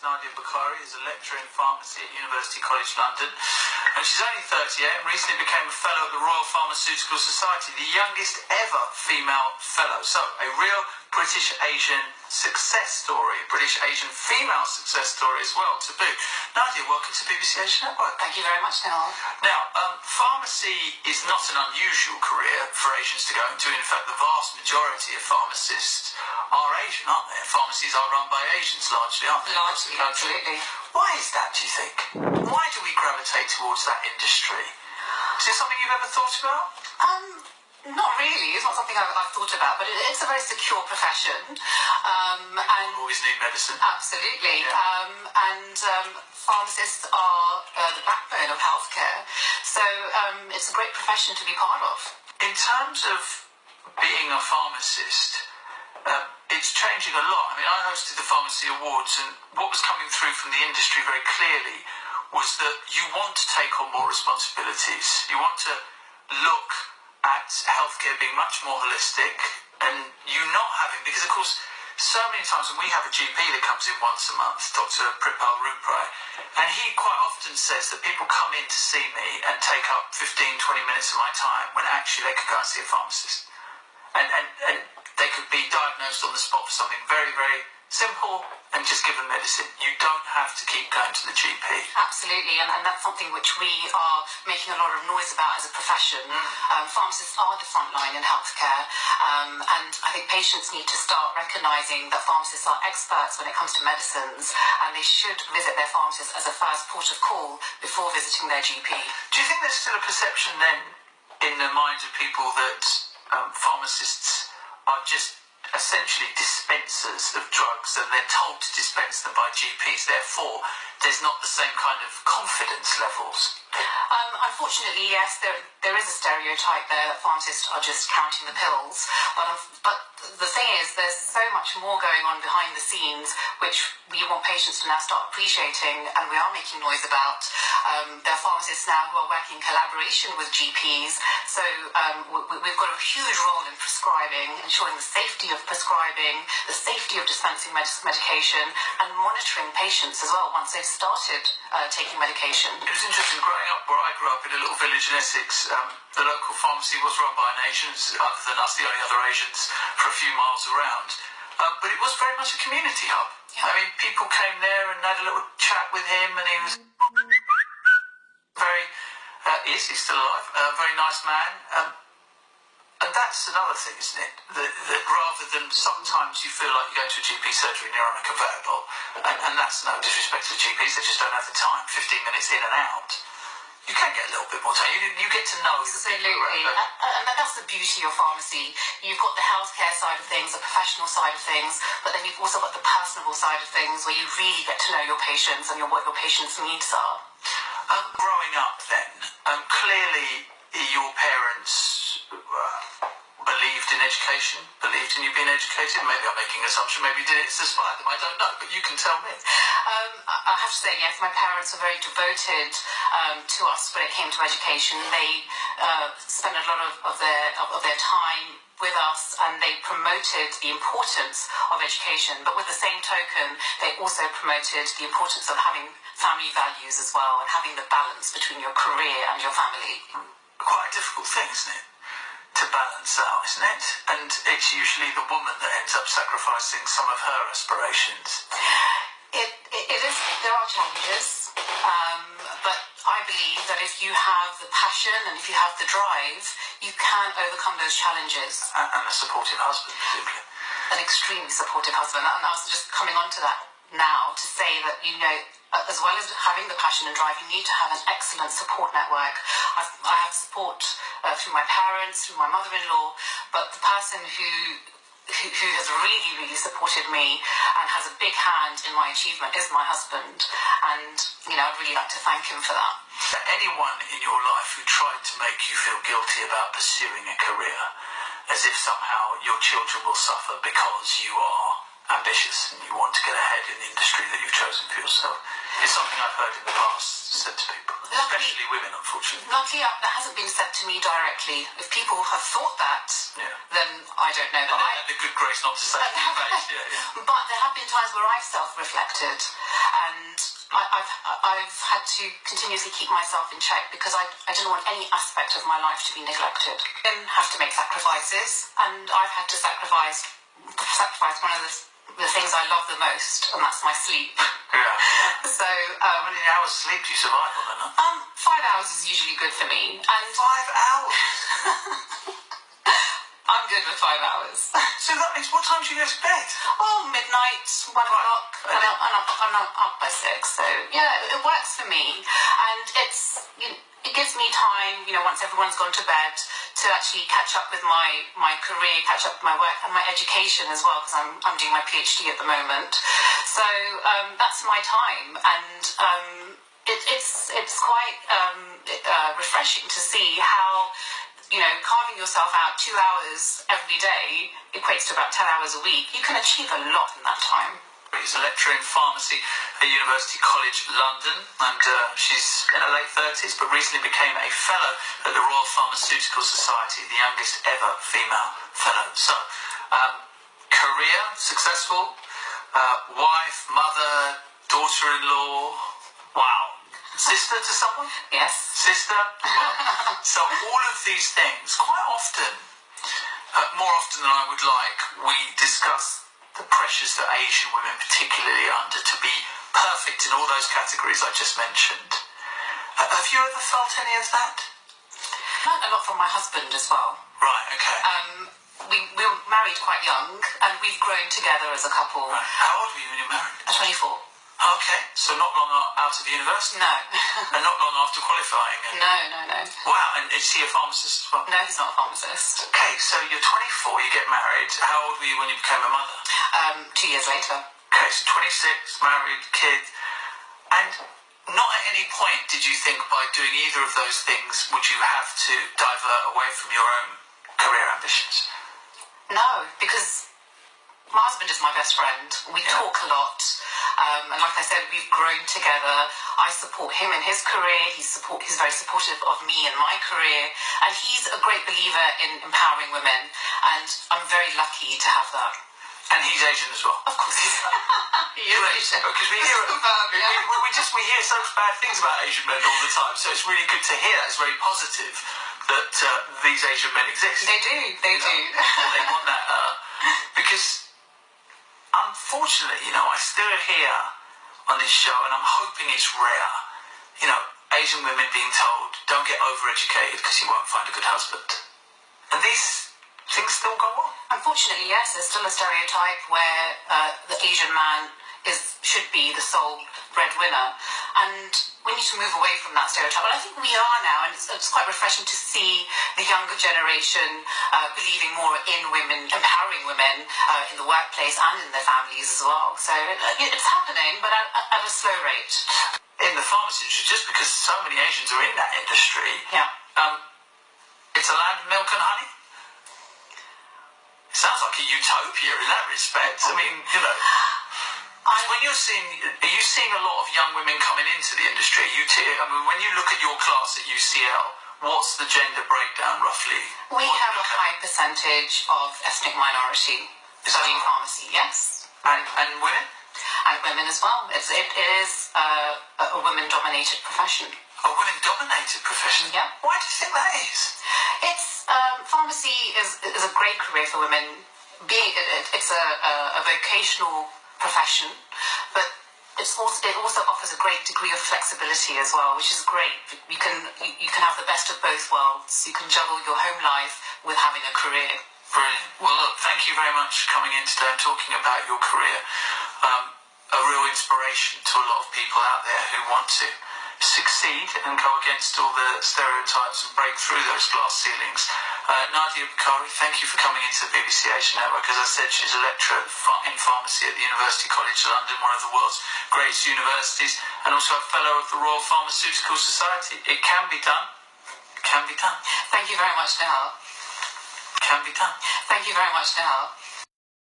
Nadia Bukhari is a lecturer in pharmacy at University College London, and she's only 38 and recently became a fellow at the Royal Pharmaceutical Society, the youngest ever female fellow. So, a real British Asian success story, British Asian female success story as well to boot. Nadia, welcome to BBC Asian Network. Thank you very much, Noel. Now, pharmacy is not an unusual career for Asians to go into. In fact, the vast majority of pharmacists are Asian, aren't they? Pharmacies are run by Asians largely, aren't they? Largely, absolutely. Why is that, do you think? Why do we gravitate towards that industry? Is it something you've ever thought about? Not really. It's not something I've thought about, but it's a very secure profession. And always need medicine. Absolutely. Yeah. Pharmacists are the backbone of healthcare, so it's a great profession to be part of. In terms of being a pharmacist, it's changing a lot. I mean, I hosted the Pharmacy Awards, and what was coming through from the industry very clearly was that you want to take on more responsibilities. You want to look at healthcare being much more holistic, and you not having, because of course so many times when we have a GP that comes in once a month, Dr. Pripal Ruprai, and he quite often says that people come in to see me and take up 15-20 minutes of my time when actually they could go and see a pharmacist, and they could be diagnosed on the spot for something very, very simple and just given medicine. You don't have to keep going to the GP. Absolutely, and that's something which we are making a lot of noise about as a profession. Pharmacists are the front line in healthcare, and I think patients need to start recognising that pharmacists are experts when it comes to medicines, and they should visit their pharmacist as a first port of call before visiting their GP. Do you think there's still a perception then in the minds of people that pharmacists are just essentially dispensers of drugs and they're told to dispense them by GPs, therefore there's not the same kind of confidence levels? Unfortunately, yes, there is a stereotype there that pharmacists are just counting the pills, but the thing is there's so much more going on behind the scenes which we want patients to now start appreciating, and we are making noise about. There are pharmacists now who are working in collaboration with GPs, so we've got a huge role in prescribing, ensuring the safety of prescribing, the safety of dispensing medication, and monitoring patients as well once they've started taking medication. It was interesting, growing up where I grew up in a little village in Essex, the local pharmacy was run by an Asian, other than us, the only other Asians, for a few miles around. But it was very much a community hub. Yeah. I mean, people came there and had a little chat with him, and he was he's still alive, a very nice man. And that's another thing, isn't it? That rather than sometimes you feel like you go to a GP surgery and you're on a conveyor belt, and that's no disrespect to the GPs, they just don't have the time, 15 minutes in and out. You can get a little bit more time. You get to know the people around. And that's the beauty of pharmacy. You've got the healthcare side of things, the professional side of things, but then you've also got the personable side of things where you really get to know your patients and what your patients' needs are. Growing up then, clearly your parents believed in education, believed in you being educated. Maybe I'm making an assumption, maybe you did it to inspire them, I don't know, but you can tell me. I have to say, yes, my parents were very devoted to us when it came to education. They spent a lot of their time with us, and they promoted the importance of education, but with the same token, they also promoted the importance of having family values as well, and having the balance between your career and your family. Quite a difficult thing, isn't it? To balance out, isn't it? And it's usually the woman that ends up sacrificing some of her aspirations. It is. There are challenges, but I believe that if you have the passion and if you have the drive, you can overcome those challenges. And a supportive husband, presumably. An extremely supportive husband. And I was just coming on to that now to say that, you know, as well as having the passion and drive, you need to have an excellent support network. I have support through my parents, through my mother-in-law, but the person who has really, really supported me and has a big hand in my achievement is my husband. And, you know, I'd really like to thank him for that. Anyone in your life who tried to make you feel guilty about pursuing a career, as if somehow your children will suffer because you are ambitious and you want to get ahead in the industry that you've chosen for yourself, it's something I've heard in the past said to people, especially women, unfortunately. Luckily, that hasn't been said to me directly. If people have thought that, then I don't know. And they had the good grace not to say it. But there have have been times where I've self-reflected, and I've had to continuously keep myself in check because I didn't want any aspect of my life to be neglected. I have to make sacrifices, and I've had to sacrifice one of the things I love the most, and that's my sleep. Yeah. So, how many hours sleep do you survive on a night? 5 hours is usually good for me. And 5 hours? I'm good with 5 hours. So that means, what time do you go to bed? Well, midnight, 1 o'clock, and I'm up by 6. So, yeah, it works for me. And it gives me time, once everyone's gone to bed, to actually catch up with my career, catch up with my work and my education as well, because I'm doing my PhD at the moment. So that's my time, and it's quite refreshing to see how carving yourself out 2 hours every day equates to about 10 hours a week. You can achieve a lot in that time. She's a lecturer in pharmacy at University College London, and she's in her late 30s, but recently became a fellow at the Royal Pharmaceutical Society, the youngest ever female fellow. So, career, successful, wife, mother, daughter-in-law, wow. Sister to someone? Yes. Sister? Well, so all of these things, quite often, more often than I would like, we discuss the pressures that Asian women particularly are under to be perfect in all those categories I just mentioned. Have you ever felt any of that? I learned a lot from my husband as well. Right, okay. We were married quite young, and we've grown together as a couple. Right. How old were you when you married? 24. Okay, so not long out of university? No. And not long after qualifying? No. Wow, and is he a pharmacist as well? No, he's not a pharmacist. Okay, so you're 24, you get married. How old were you when you became a mother? 2 years later. Okay, so 26, married, kid. And not at any point did you think by doing either of those things would you have to divert away from your own career ambitions? No, because my husband is my best friend. We talk a lot. And like I said, we've grown together. I support him in his career. He's very supportive of me and my career. And he's a great believer in empowering women. And I'm very lucky to have that. And he's Asian as well? Of course he is Asian. Because we hear we hear such bad things about Asian men all the time. So it's really good to hear that. It's very positive that these Asian men exist. They do. They They want that. Because unfortunately, I still hear on this show, and I'm hoping it's rare, Asian women being told, don't get overeducated because you won't find a good husband. And these things still go on. Unfortunately, yes, there's still a stereotype where the Asian man should be the sole breadwinner. And we need to move away from that stereotype. But I think we are now, and it's quite refreshing to see the younger generation believing more in women, empowering women in the workplace and in their families as well. So it's happening, but at a slow rate. In the pharmacy industry, just because so many Asians are in that industry, it's a land of milk and honey. It sounds like a utopia in that respect. I mean, when are you seeing a lot of young women coming into the industry? When you look at your class at UCL, what's the gender breakdown roughly? We have a high percentage of ethnic minority studying pharmacy, yes. And women? And women as well. It is a women-dominated profession. A women-dominated profession? Yeah. Why do you think that is? Pharmacy is a great career for women. It's a vocational profession, but it also offers a great degree of flexibility as well, which is great. You can have the best of both worlds. You can juggle your home life with having a career. Brilliant. Well, look, thank you very much for coming in today and talking about your career. A real inspiration to a lot of people out there who want to succeed and go against all the stereotypes and break through those glass ceilings. Nadia Bukhari, thank you for coming into the BBC Asian Network. As I said, she's a lecturer in pharmacy at the University College London, one of the world's greatest universities, and also a fellow of the Royal Pharmaceutical Society. It can be done. It can be done. Thank you very much, Nihal. Can be done. Thank you very much, Nihal.